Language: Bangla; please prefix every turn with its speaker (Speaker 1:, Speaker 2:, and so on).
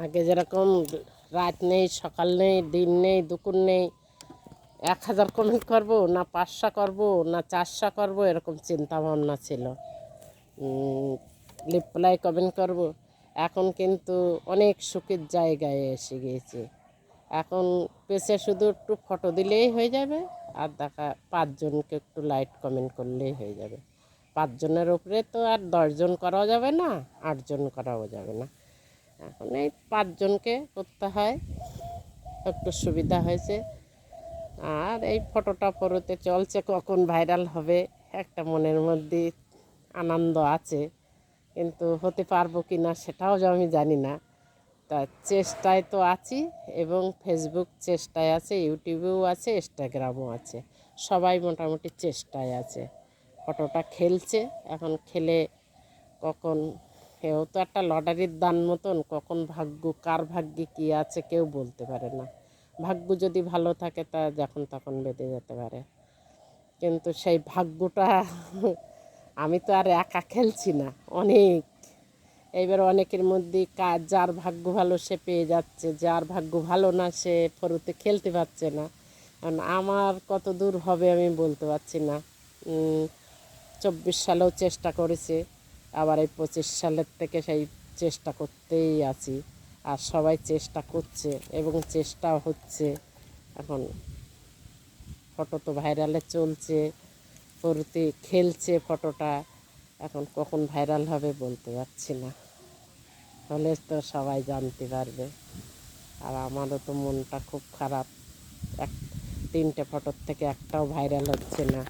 Speaker 1: আগে যেরকম রাত নেই, সকাল নেই, দিন নেই, দুপুর নেই, 1000 কমেন্ট করব না 500 করব না 400 করব, এরকম চিন্তা ভাবনা ছিল। রিপ্লাই কমেন্ট করব। এখন কিন্তু অনেক সুখের জায়গায় এসে গিয়েছি। এখন পেছে শুধু একটু ফটো দিলেই হয়ে যাবে, আর 5জনকে একটু লাইক কমেন্ট করলেই হয়ে যাবে। 5জনের উপরে তো আর 10জন করাও যাবে না, 8জন করাও যাবে না। এখন এই 5জনকে করতে হয়, একটু সুবিধা হয়েছে। আর এই ফটোটা পরতে চলছে, কখন ভাইরাল হবে একটা মনের মধ্যে আনন্দ আছে, কিন্তু হতে পারবো কি না সেটাও আমি জানি না। তা চেষ্টায় তো আছি, এবং ফেসবুক চেষ্টায় আছে, ইউটিউবেও আছে, ইনস্টাগ্রামও আছে, সবাই মোটামুটি চেষ্টায় আছে। ফটোটা খেলছে, এখন খেলে কখন, এও তো একটা লটারির দান মতন, কখন ভাগ্য, কার ভাগ্যে কী আছে কেউ বলতে পারে না। ভাগ্য যদি ভালো থাকে তা যখন তখন বেঁধে যেতে পারে, কিন্তু সেই ভাগ্যটা আমি তো আর একা খেলছি না, অনেক। এইবার অনেকের মধ্যে যার ভাগ্য ভালো সে পেয়ে যাচ্ছে, যার ভাগ্য ভালো না সে ফরুতে খেলতে পারছে না। কারণ আমার কত দূর হবে আমি বলতে পারছি না। 24 সালেও চেষ্টা করেছে, আবার এই 25 সালের থেকে সেই চেষ্টা করতেই আছি। আর সবাই চেষ্টা করছে এবং চেষ্টাও হচ্ছে। এখন ফটো তো ভাইরালে চলছে, ফরুতে খেলছে ফটোটা, এখন কখন ভাইরাল হবে বলতে পারছি না। হলে তো সবাই জানতে পারবে। আর আমারও তো মনটা খুব খারাপ, 3টে ফটোর থেকে একটাও ভাইরাল হচ্ছে না।